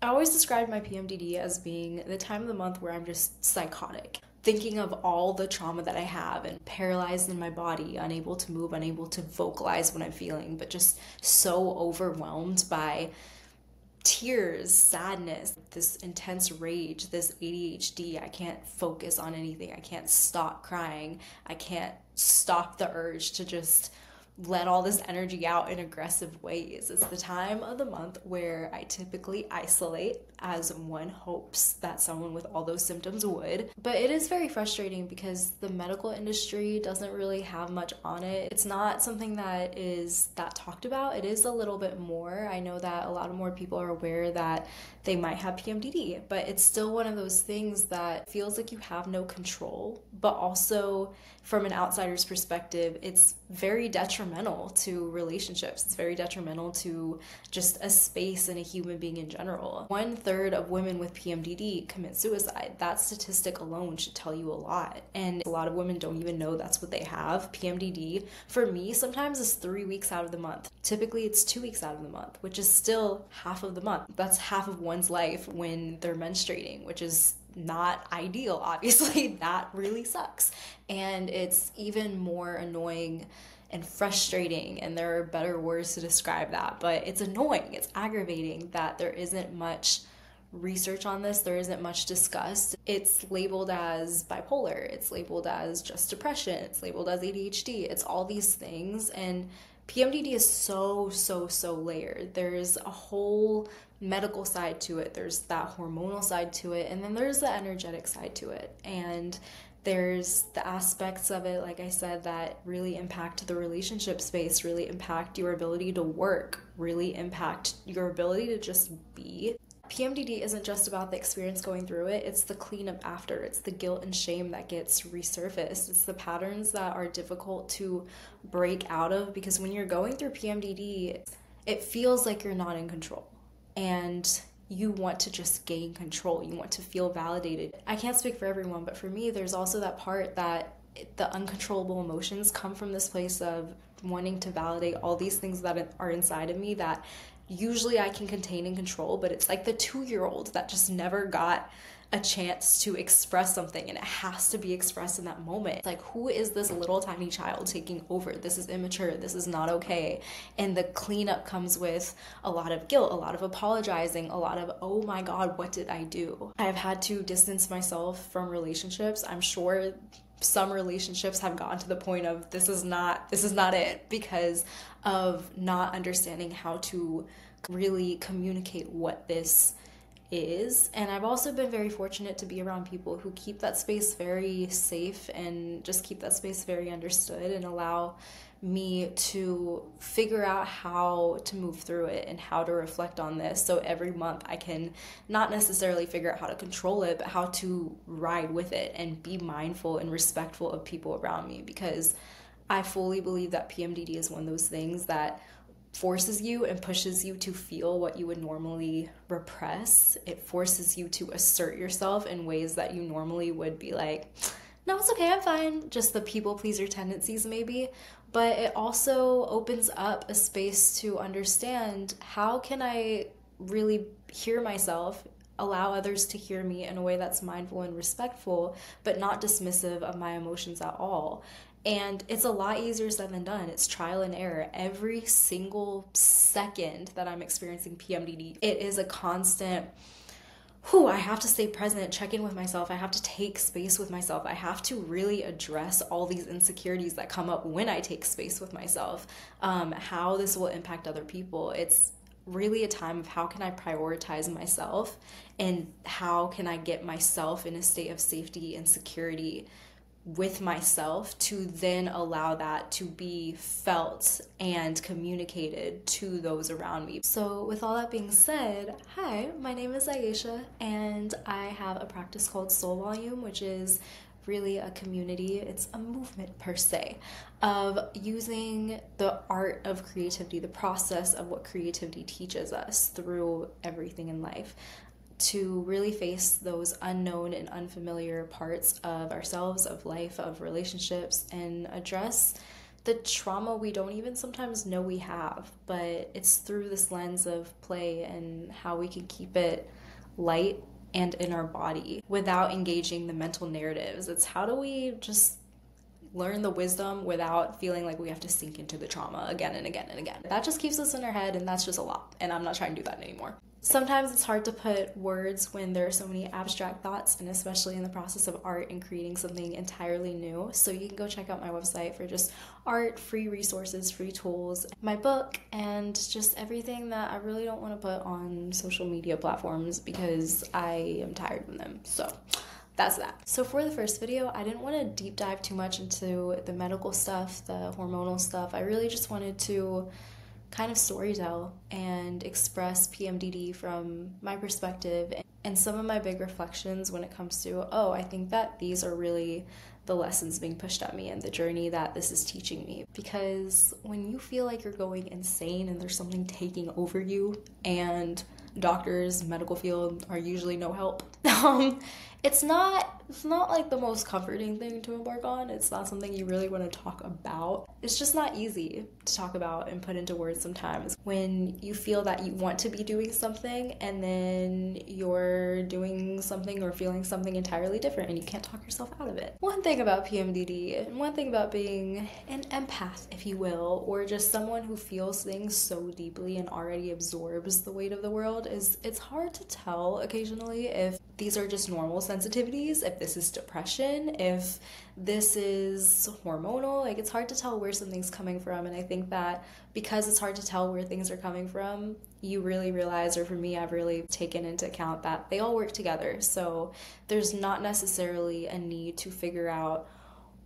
always described my PMDD as being the time of the month where I'm just psychotic, thinking of all the trauma that I have and paralyzed in my body, unable to move, unable to vocalize what I'm feeling, but just so overwhelmed by tears, sadness, this intense rage, this ADHD. I can't focus on anything. I can't stop crying. I can't stop the urge to just let all this energy out in aggressive ways. It's the time of the month where I typically isolate, as one hopes that someone with all those symptoms would. But it is very frustrating because the medical industry doesn't really have much on it. It's not something that is that talked about. It is a little bit more. I know that a lot of more people are aware that they might have PMDD, but it's still one of those things that feels like you have no control, but also from an outsider's perspective, it's very detrimental to relationships. It's very detrimental to just a space and a human being in general. 1/3 of women with PMDD commit suicide. That statistic alone should tell you a lot. And a lot of women don't even know that's what they have. PMDD, for me, sometimes is 3 weeks out of the month. Typically, it's 2 weeks out of the month, which is still half of the month. That's half of one's life when they're menstruating, which is not ideal, obviously. That really sucks. And it's even more annoying and frustrating, and there are better words to describe that, but it's annoying, it's aggravating that there isn't much research on this, there isn't much discussed. It's labeled as bipolar, it's labeled as just depression, it's labeled as ADHD, it's all these things, and PMDD is so layered. There's a whole medical side to it, there's that hormonal side to it, and then there's the energetic side to it. And there's the aspects of it, like I said, that really impact the relationship space, really impact your ability to work, really impact your ability to just be. PMDD isn't just about the experience going through it, it's the cleanup after. It's the guilt and shame that gets resurfaced. It's the patterns that are difficult to break out of, because when you're going through PMDD, it feels like you're not in control. And you want to just gain control. You want to feel validated. I can't speak for everyone, but for me, there's also that part that the uncontrollable emotions come from this place of wanting to validate all these things that are inside of me that usually I can contain and control, but it's like the 2-year-old that just never got a chance to express something, and it has to be expressed in that moment. It's like, who is this little tiny child taking over? This is immature, this is not okay. And the cleanup comes with a lot of guilt, a lot of apologizing, a lot of, oh my God, what did I do? I've had to distance myself from relationships. I'm sure some relationships have gotten to the point of this is not it, because of not understanding how to really communicate what this is. And I've also been very fortunate to be around people who keep that space very safe and just keep that space very understood and allow me to figure out how to move through it and how to reflect on this. So every month I can not necessarily figure out how to control it, but how to ride with it and be mindful and respectful of people around me, because I fully believe that PMDD is one of those things that forces you and pushes you to feel what you would normally repress. It forces you to assert yourself in ways that you normally would be like, no, it's okay, I'm fine. Just the people pleaser tendencies maybe. But it also opens up a space to understand, how can I really hear myself, allow others to hear me in a way that's mindful and respectful, but not dismissive of my emotions at all. And it's a lot easier said than done. It's trial and error. Every single second that I'm experiencing PMDD, it is a constant, I have to stay present, check in with myself. I have to take space with myself. I have to really address all these insecurities that come up when I take space with myself, how this will impact other people. It's really a time of how can I prioritize myself and how can I get myself in a state of safety and security with myself to then allow that to be felt and communicated to those around me. So with all that being said, hi, my name is Aisha, and I have a practice called Soul Volume, which is really a community, it's a movement per se, of using the art of creativity, the process of what creativity teaches us through everything in life, to really face those unknown and unfamiliar parts of ourselves, of life, of relationships, and address the trauma we don't even sometimes know we have, but it's through this lens of play and how we can keep it light and in our body without engaging the mental narratives. It's how do we just learn the wisdom without feeling like we have to sink into the trauma again and again and again. That just keeps us in our head, and that's just a lot, and I'm not trying to do that anymore. Sometimes it's hard to put words when there are so many abstract thoughts, and especially in the process of art and creating something entirely new. So you can go check out my website for just art, free resources, free tools, my book, and just everything that I really don't want to put on social media platforms because I am tired of them. So that's that. So for the first video, I didn't want to deep dive too much into the medical stuff, the hormonal stuff. I really just wanted to kind of storytell and express PMDD from my perspective and some of my big reflections when it comes to, oh, I think that these are really the lessons being pushed at me and the journey that this is teaching me. Because when you feel like you're going insane and there's something taking over you and doctors, medical field are usually no help, it's not like the most comforting thing to embark on. It's not something you really want to talk about. It's just not easy to talk about and put into words sometimes when you feel that you want to be doing something and then you're doing something or feeling something entirely different and you can't talk yourself out of it. One thing about PMDD and one thing about being an empath, if you will, or just someone who feels things so deeply and already absorbs the weight of the world is it's hard to tell occasionally if these are just normal sensitivities, if this is depression, if this is hormonal. Like, it's hard to tell where something's coming from, and I think that because it's hard to tell where things are coming from, you really realize, or for me, I've really taken into account that they all work together. So there's not necessarily a need to figure out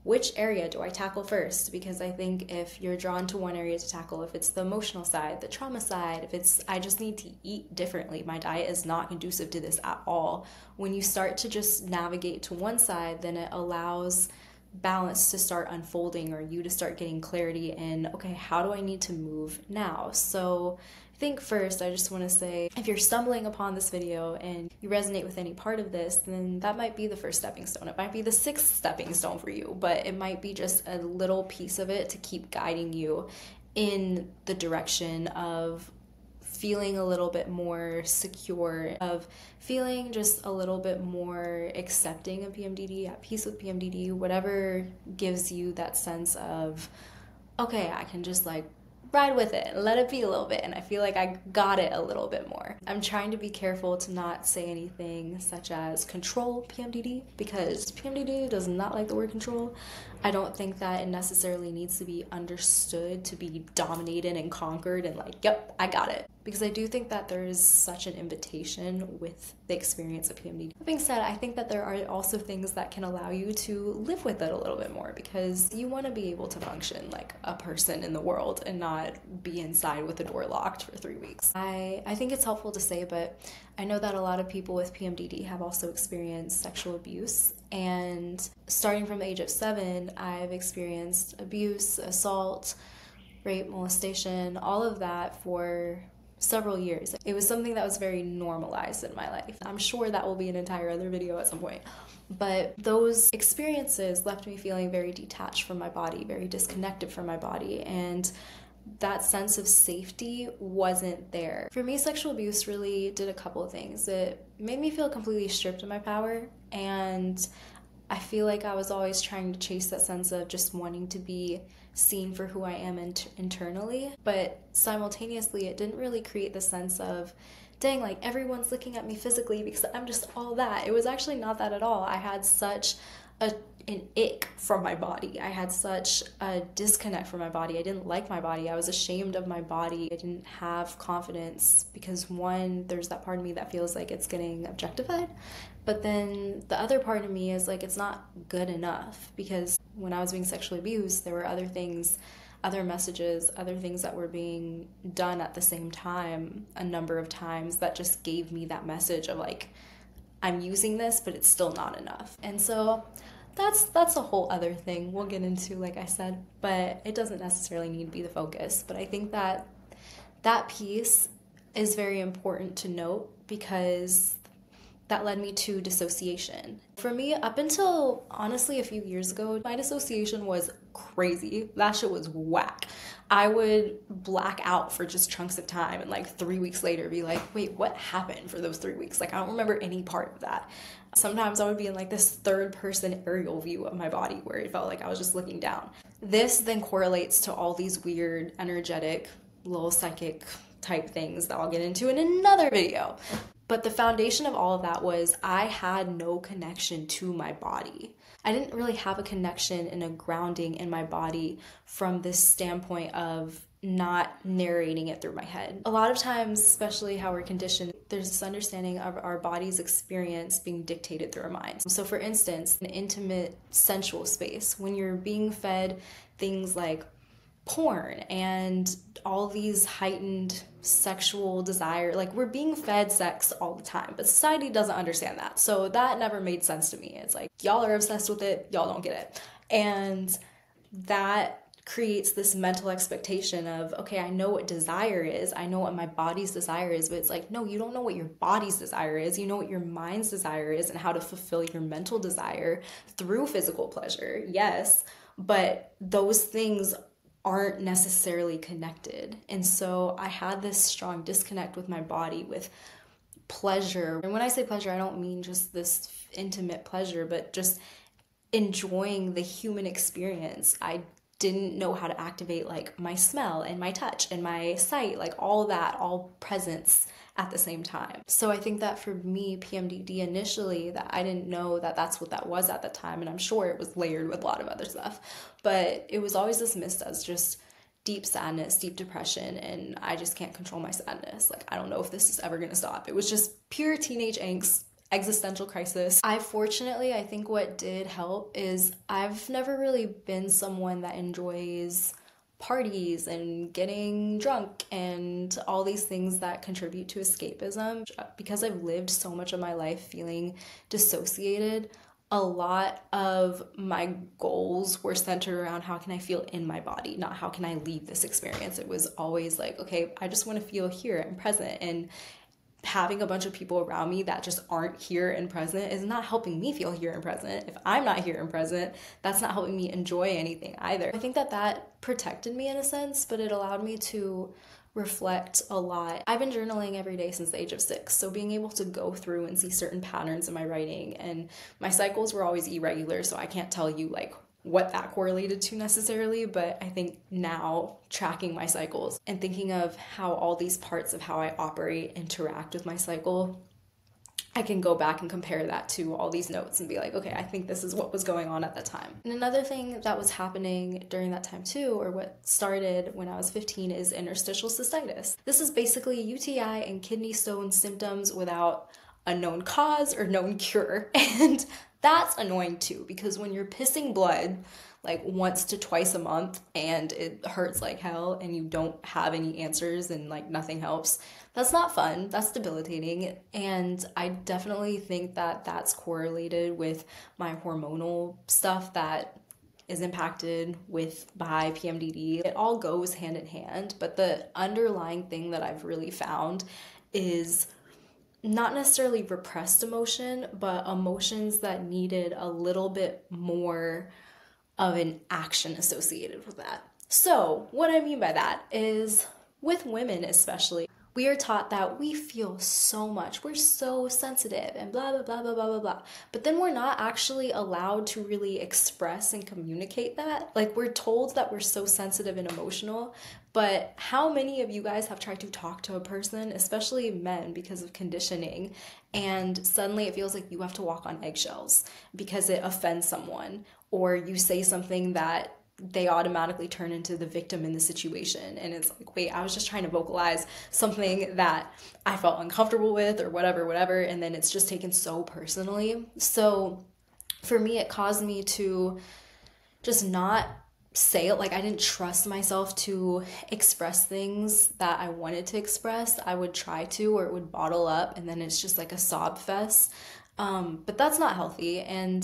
which area do I tackle first, because I think if you're drawn to one area to tackle, if it's the emotional side, the trauma side, if it's I just need to eat differently, my diet is not conducive to this at all, when you start to just navigate to one side, then it allows balance to start unfolding, or you to start getting clarity in, okay, how do I need to move now? So I think first I just want to say, if you're stumbling upon this video and you resonate with any part of this, then that might be the first stepping stone. It might be the sixth stepping stone for you, but it might be just a little piece of it to keep guiding you in the direction of feeling a little bit more secure, of feeling just a little bit more accepting of PMDD, at peace with PMDD, whatever gives you that sense of, okay, I can just like ride with it, let it be a little bit, and I feel like I got it a little bit more. I'm trying to be careful to not say anything such as control PMDD, because PMDD does not like the word control. I don't think that it necessarily needs to be understood to be dominated and conquered and like, yep, I got it. Because I do think that there is such an invitation with the experience of PMDD. That being said, I think that there are also things that can allow you to live with it a little bit more, because you want to be able to function like a person in the world and not be inside with the door locked for 3 weeks. I think it's helpful to say, but I know that a lot of people with PMDD have also experienced sexual abuse, and starting from the age of 7, I've experienced abuse, assault, rape, molestation, all of that for several years. It was something that was very normalized in my life. I'm sure that will be an entire other video at some point. But those experiences left me feeling very detached from my body, very disconnected from my body, and that sense of safety wasn't there. For me, sexual abuse really did a couple of things. It made me feel completely stripped of my power, and I feel like I was always trying to chase that sense of just wanting to be seen for who I am internally, but simultaneously it didn't really create the sense of, dang, like everyone's looking at me physically because I'm just all that. It was actually not that at all. I had such an ick from my body. I had such a disconnect from my body. I didn't like my body. I was ashamed of my body. I didn't have confidence because, one, there's that part of me that feels like it's getting objectified, but then the other part of me is like, it's not good enough, because when I was being sexually abused, there were other things, other messages, other things that were being done at the same time a number of times that just gave me that message of like, I'm using this, but it's still not enough. And so that's a whole other thing we'll get into, like I said, but it doesn't necessarily need to be the focus. But I think that that piece is very important to note, because that led me to dissociation. For me, up until honestly a few years ago, my dissociation was crazy. That shit was whack. I would black out for just chunks of time and like 3 weeks later be like, wait, what happened for those 3 weeks? Like, I don't remember any part of that. Sometimes I would be in like this third person aerial view of my body where it felt like I was just looking down. This then correlates to all these weird, energetic, little psychic type things that I'll get into in another video. But the foundation of all of that was I had no connection to my body. I didn't really have a connection and a grounding in my body from this standpoint of not narrating it through my head. A lot of times, especially how we're conditioned, there's this understanding of our body's experience being dictated through our minds. So for instance, an intimate, sensual space, when you're being fed things like porn and all these heightened sexual desire, like we're being fed sex all the time, but society doesn't understand that. So that never made sense to me. It's like, y'all are obsessed with it, y'all don't get it. And that creates this mental expectation of, okay, I know what desire is, I know what my body's desire is, but it's like, no, you don't know what your body's desire is, you know what your mind's desire is and how to fulfill your mental desire through physical pleasure, yes, but those things aren't necessarily connected. And so I had this strong disconnect with my body, with pleasure. And when I say pleasure, I don't mean just this intimate pleasure, but just enjoying the human experience. I didn't know how to activate like my smell and my touch and my sight, like all that, all presence at the same time. So I think that for me, PMDD initially, that I didn't know that that's what that was at the time, and I'm sure it was layered with a lot of other stuff, but it was always dismissed as just deep sadness, deep depression, and I just can't control my sadness. Like, I don't know if this is ever gonna stop. It was just pure teenage angst, existential crisis. I think what did help is I've never really been someone that enjoys parties and getting drunk and all these things that contribute to escapism. Because I've lived so much of my life feeling dissociated, a lot of my goals were centered around how can I feel in my body, not how can I leave this experience. It was always like, okay, I just want to feel here and present, and having a bunch of people around me that just aren't here and present is not helping me feel here and present. If I'm not here and present, that's not helping me enjoy anything either. I think that that protected me in a sense, but it allowed me to reflect a lot. I've been journaling every day since the age of 6, so being able to go through and see certain patterns in my writing, and my cycles were always irregular, so I can't tell you like what that correlated to necessarily, but I think now tracking my cycles and thinking of how all these parts of how I operate interact with my cycle, I can go back and compare that to all these notes and be like, okay, I think this is what was going on at the time. And another thing that was happening during that time too, or what started when I was 15, is interstitial cystitis. This is basically UTI and kidney stone symptoms without a known cause or known cure. And that's annoying too, because when you're pissing blood like once to twice a month and it hurts like hell and you don't have any answers and like nothing helps, that's not fun. That's debilitating. And I definitely think that that's correlated with my hormonal stuff that is impacted by PMDD. It all goes hand in hand, but the underlying thing that I've really found is not necessarily repressed emotion, but emotions that needed a little bit more of an action associated with that. So what I mean by that is, with women especially, we are taught that we feel so much, we're so sensitive and blah, blah, blah, blah, blah, blah, blah. But then we're not actually allowed to really express and communicate that. Like, we're told that we're so sensitive and emotional, but how many of you guys have tried to talk to a person, especially men, because of conditioning, and suddenly it feels like you have to walk on eggshells because it offends someone, or you say something that they automatically turn into the victim in the situation, and it's like, wait, I was just trying to vocalize something that I felt uncomfortable with, or whatever, and then it's just taken so personally. So for me, it caused me to just not say it. Like, I didn't trust myself to express things that I wanted to express. I would try to, or it would bottle up, and then it's just like a sob fest. But that's not healthy. And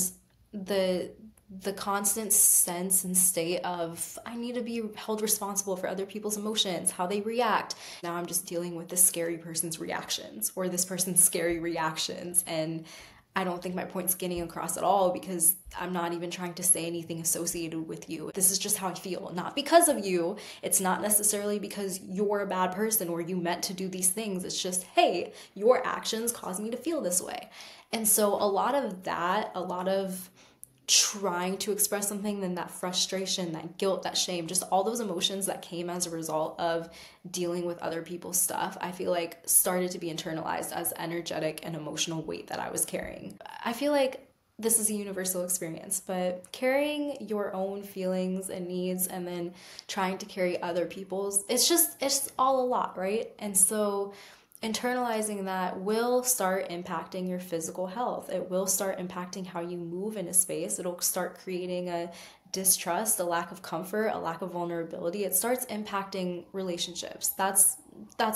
the constant sense and state of I need to be held responsible for other people's emotions, how they react. Now I'm just dealing with this scary person's reactions, or this person's scary reactions, and I don't think my point's getting across at all, because I'm not even trying to say anything associated with you. This is just how I feel, not because of you. It's not necessarily because you're a bad person or you meant to do these things. It's just, hey, your actions cause me to feel this way. And so a lot of that, a lot of trying to express something, then that frustration, that guilt, that shame, just all those emotions that came as a result of dealing with other people's stuff, I feel like started to be internalized as energetic and emotional weight that I was carrying. I feel like this is a universal experience, but carrying your own feelings and needs and then trying to carry other people's, it's all a lot, right? And so internalizing that will start impacting your physical health. It will start impacting how you move in a space. It'll start creating a distrust, a lack of comfort, a lack of vulnerability. It starts impacting relationships. That's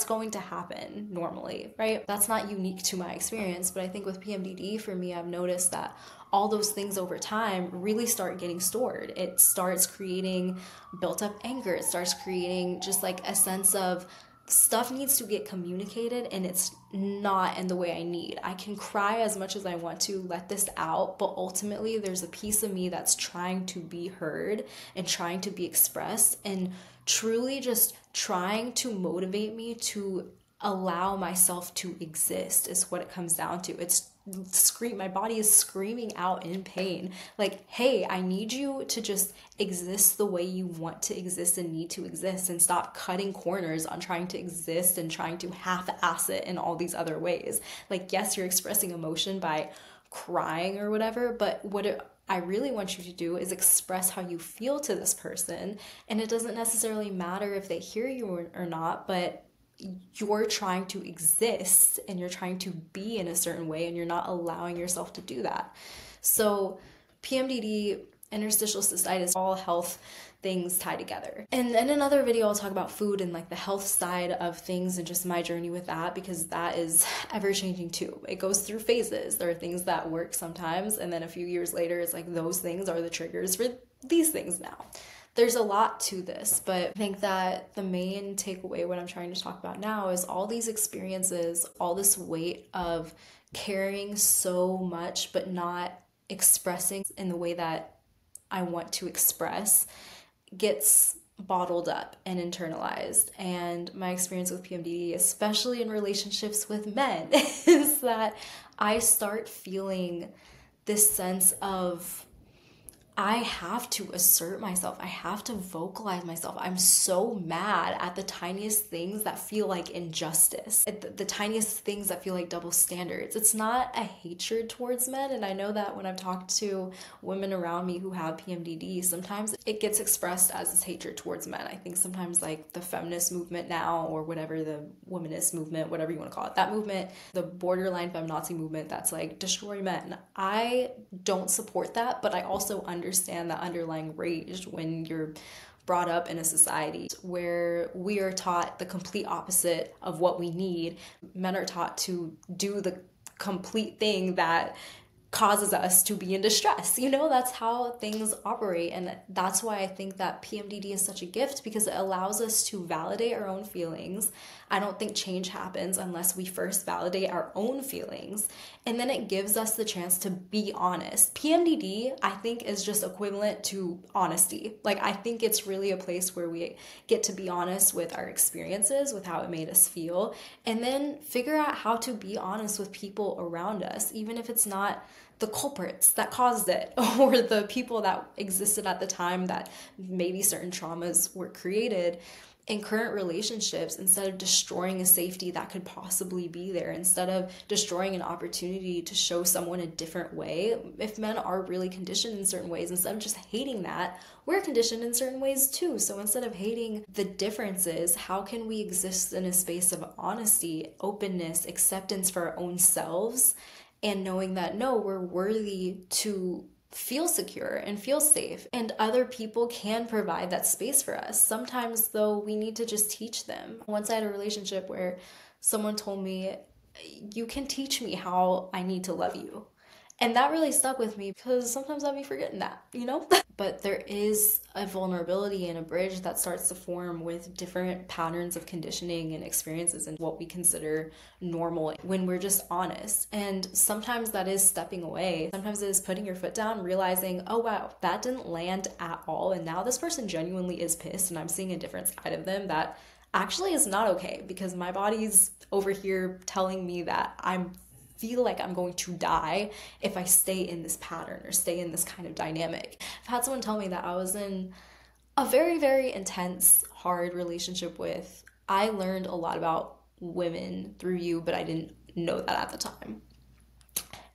going to happen normally, right? That's not unique to my experience, but I think with PMDD, for me, I've noticed that all those things over time really start getting stored. It starts creating built up anger. It starts creating just like a sense of stuff needs to get communicated, and it's not in the way I need. I can cry as much as I want to, let this out, but ultimately there's a piece of me that's trying to be heard and trying to be expressed, and truly just trying to motivate me to allow myself to exist is what it comes down to. It's my body is screaming out in pain, like, hey, I need you to just exist the way you want to exist and need to exist, and stop cutting corners on trying to exist and trying to half-ass it in all these other ways. Like, yes, you're expressing emotion by crying or whatever, but I really want you to do is express how you feel to this person, and it doesn't necessarily matter if they hear you or not, but you're trying to exist and you're trying to be in a certain way, and you're not allowing yourself to do that. So PMDD, interstitial cystitis, all health things tie together. And in another video, I'll talk about food and like the health side of things and just my journey with that, because that is ever changing too. It goes through phases. There are things that work sometimes, and then a few years later, it's like those things are the triggers for these things now. There's a lot to this, but I think that the main takeaway, what I'm trying to talk about now, is all these experiences, all this weight of carrying so much but not expressing in the way that I want to express, gets bottled up and internalized. And my experience with PMDD, especially in relationships with men, is that I start feeling this sense of, I have to assert myself. I have to vocalize myself. I'm so mad at the tiniest things that feel like injustice, at the tiniest things that feel like double standards. It's not a hatred towards men. And I know that when I've talked to women around me who have PMDD, sometimes it gets expressed as this hatred towards men. I think sometimes like the feminist movement now, or whatever, the womanist movement, whatever you want to call it, that movement, the borderline feminazi movement that's like destroy men. I don't support that, but I also understand that underlying rage when you're brought up in a society where we are taught the complete opposite of what we need. Men are taught to do the complete thing that causes us to be in distress. You know, that's how things operate. And that's why I think that PMDD is such a gift, because it allows us to validate our own feelings. I don't think change happens unless we first validate our own feelings. And then it gives us the chance to be honest. PMDD, I think, is just equivalent to honesty. Like, I think it's really a place where we get to be honest with our experiences, with how it made us feel, and then figure out how to be honest with people around us, even if it's not the culprits that caused it, or the people that existed at the time that maybe certain traumas were created. In current relationships, instead of destroying a safety that could possibly be there, instead of destroying an opportunity to show someone a different way, if men are really conditioned in certain ways, instead of just hating that, we're conditioned in certain ways too. So instead of hating the differences, how can we exist in a space of honesty, openness, acceptance for our own selves, and knowing that, no, we're worthy to feel secure and feel safe, and other people can provide that space for us. Sometimes, though, we need to just teach them. Once I had a relationship where someone told me, you can teach me how I need to love you. And that really stuck with me because sometimes I'll be forgetting that, you know? But there is a vulnerability and a bridge that starts to form with different patterns of conditioning and experiences and what we consider normal when we're just honest. And sometimes that is stepping away. Sometimes it is putting your foot down, realizing, oh wow, that didn't land at all. And now this person genuinely is pissed and I'm seeing a different side of them that actually is not okay because my body's over here telling me that I'm feel like I'm going to die if I stay in this pattern or stay in this kind of dynamic. I've had someone tell me that I was in a very, very intense, hard relationship with. I learned a lot about women through you, but I didn't know that at the time.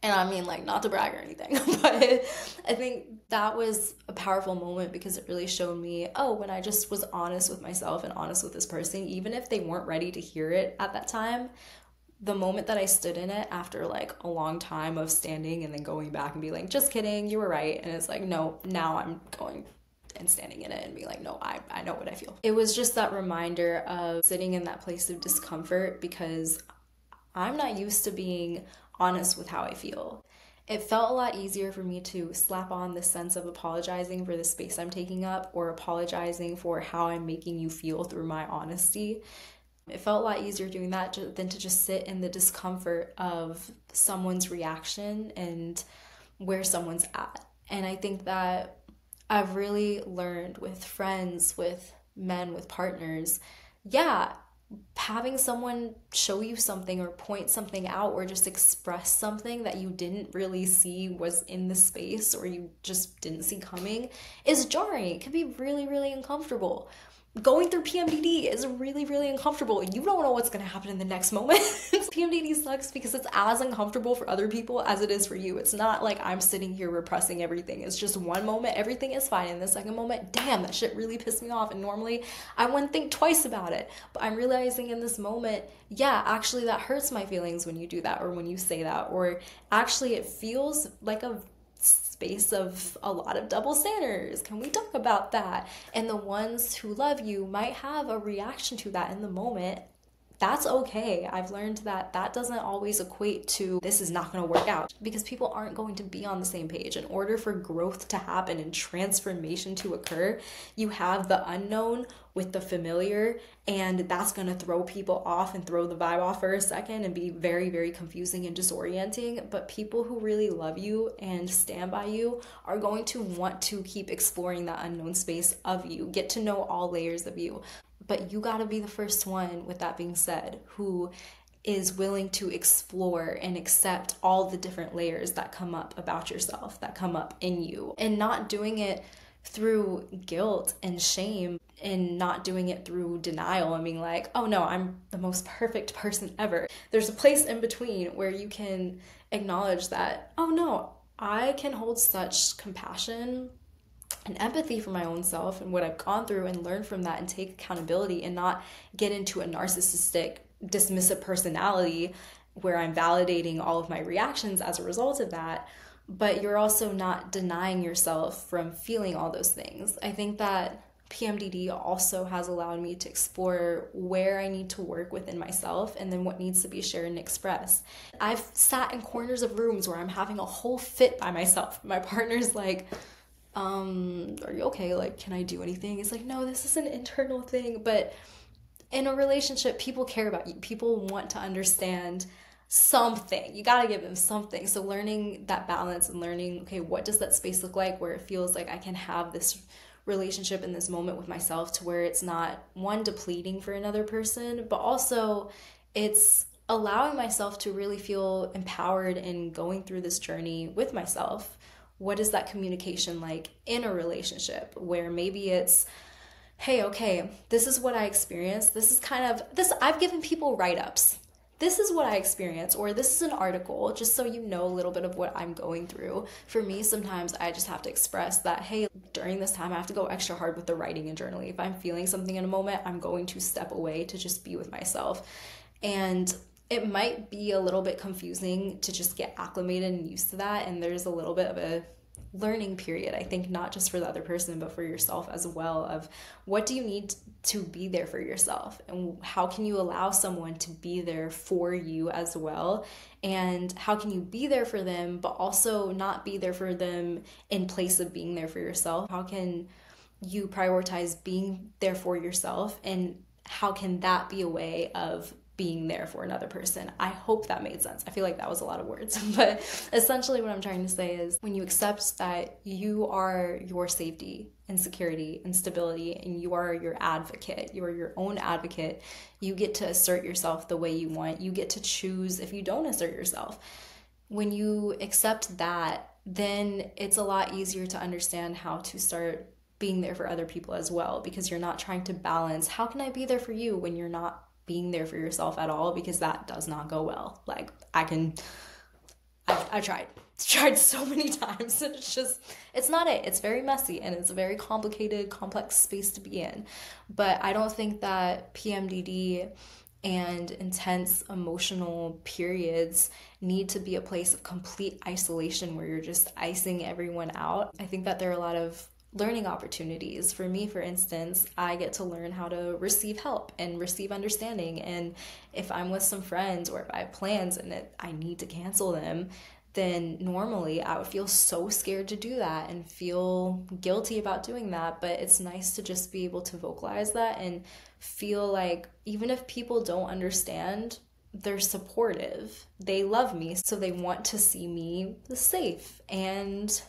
And I mean, like, not to brag or anything, but I think that was a powerful moment because it really showed me, oh, when I just was honest with myself and honest with this person, even if they weren't ready to hear it at that time, the moment that I stood in it after like a long time of standing and then going back and be like, just kidding, you were right. And it's like, no, now I'm going and standing in it and be like, no, I know what I feel. It was just that reminder of sitting in that place of discomfort because I'm not used to being honest with how I feel. It felt a lot easier for me to slap on this sense of apologizing for the space I'm taking up or apologizing for how I'm making you feel through my honesty. It felt a lot easier doing that than to just sit in the discomfort of someone's reaction and where someone's at. And I think that I've really learned with friends, with men, with partners, yeah, having someone show you something or point something out or just express something that you didn't really see was in the space or you just didn't see coming is jarring. It can be really, really uncomfortable. Going through PMDD is really, really uncomfortable. You don't know what's going to happen in the next moment. PMDD sucks because it's as uncomfortable for other people as it is for you. It's not like I'm sitting here repressing everything. It's just one moment, everything is fine. And the second moment, damn, that shit really pissed me off. And normally I wouldn't think twice about it. But I'm realizing in this moment, yeah, actually that hurts my feelings when you do that or when you say that. Or actually it feels like a space of a lot of double standards. Can we talk about that? And the ones who love you might have a reaction to that in the moment. That's okay. I've learned that that doesn't always equate to this is not going to work out because people aren't going to be on the same page. In order for growth to happen and transformation to occur, you have the unknown with the familiar, and that's going to throw people off and throw the vibe off for a second and be very, very confusing and disorienting. But people who really love you and stand by you are going to want to keep exploring that unknown space of you, get to know all layers of you. But you gotta be the first one, with that being said, who is willing to explore and accept all the different layers that come up about yourself, that come up in you, and not doing it through guilt and shame and not doing it through denial and being like, oh no, I'm the most perfect person ever. There's a place in between where you can acknowledge that, oh no, I can hold such compassion and empathy for my own self and what I've gone through and learn from that and take accountability and not get into a narcissistic, dismissive personality where I'm validating all of my reactions as a result of that. But you're also not denying yourself from feeling all those things. I think that PMDD also has allowed me to explore where I need to work within myself and then what needs to be shared and expressed. I've sat in corners of rooms where I'm having a whole fit by myself. My partner's like, are you okay? Like, can I do anything? It's like, no, this is an internal thing. But in a relationship, people care about you. People want to understand something. You got to give them something. So learning that balance and learning, okay, what does that space look like where it feels like I can have this relationship in this moment with myself to where it's not, one, depleting for another person, but also it's allowing myself to really feel empowered in going through this journey with myself. What is that communication like in a relationship where maybe it's, hey, okay, this is what I experienced. This is kind of, this, I've given people write-ups. This is what I experienced, or this is an article, just so you know a little bit of what I'm going through. For me, sometimes I just have to express that, hey, during this time, I have to go extra hard with the writing and journaling. If I'm feeling something in a moment, I'm going to step away to just be with myself. And it might be a little bit confusing to just get acclimated and used to that. And there's a little bit of a learning period, I think, not just for the other person, but for yourself as well, of what do you need to be there for yourself, and how can you allow someone to be there for you as well, and how can you be there for them but also not be there for them in place of being there for yourself. How can you prioritize being there for yourself, and how can that be a way of being there for another person? I hope that made sense. I feel like that was a lot of words, but essentially what I'm trying to say is, when you accept that you are your safety and security and stability, and you are your advocate, you are your own advocate, you get to assert yourself the way you want. You get to choose if you don't assert yourself. When you accept that, then it's a lot easier to understand how to start being there for other people as well, because you're not trying to balance, how can I be there for you, when you're not being there for yourself at all, because that does not go well. Like, I tried so many times, and it's not it. It's very messy, and it's a very complicated, complex space to be in. But I don't think that PMDD and intense emotional periods need to be a place of complete isolation where you're just icing everyone out. I think that there are a lot of learning opportunities. For me, for instance, I get to learn how to receive help and receive understanding. And if I'm with some friends, or if I have plans and I need to cancel them, then normally I would feel so scared to do that and feel guilty about doing that. But it's nice to just be able to vocalize that and feel like, even if people don't understand, they're supportive. They love me, so they want to see me safe and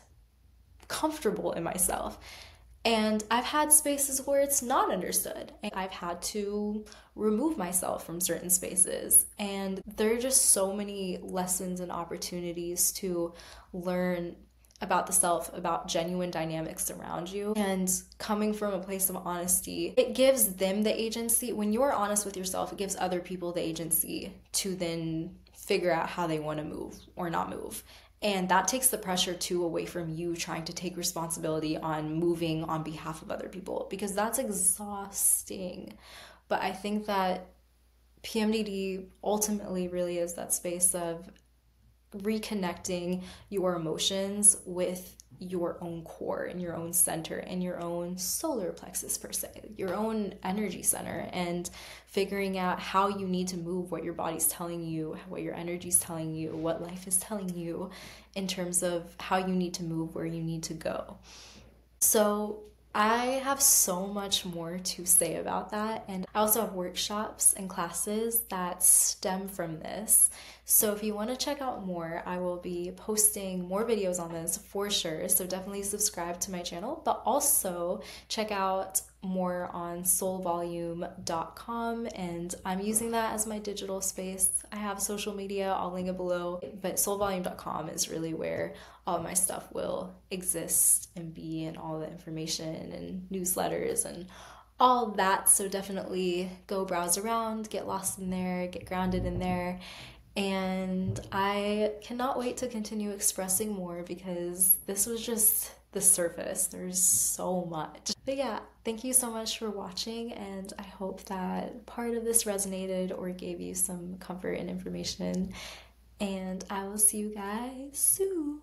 comfortable in myself. And I've had spaces where it's not understood, and I've had to remove myself from certain spaces. And there are just so many lessons and opportunities to learn about the self, about genuine dynamics around you. And coming from a place of honesty, it gives them the agency. When you're honest with yourself, it gives other people the agency to then figure out how they want to move or not move. And that takes the pressure too away from you trying to take responsibility on moving on behalf of other people, because that's exhausting. But I think that PMDD ultimately really is that space of reconnecting your emotions with your own core and your own center and your own solar plexus, per se, your own energy center, and figuring out how you need to move, what your body's telling you, what your energy's telling you, what life is telling you in terms of how you need to move, where you need to go. So I have so much more to say about that, and I also have workshops and classes that stem from this. So if you want to check out more, I will be posting more videos on this for sure, so definitely subscribe to my channel, but also check out more on soulvolume.com, and I'm using that as my digital space. I have social media, I'll link it below, but soulvolume.com is really where all of my stuff will exist and be, and all the information and newsletters and all that. So definitely go browse around, get lost in there, get grounded in there. And I cannot wait to continue expressing more, because this was just the surface. There's so much. But yeah, thank you so much for watching, and I hope that part of this resonated or gave you some comfort and information. And I will see you guys soon.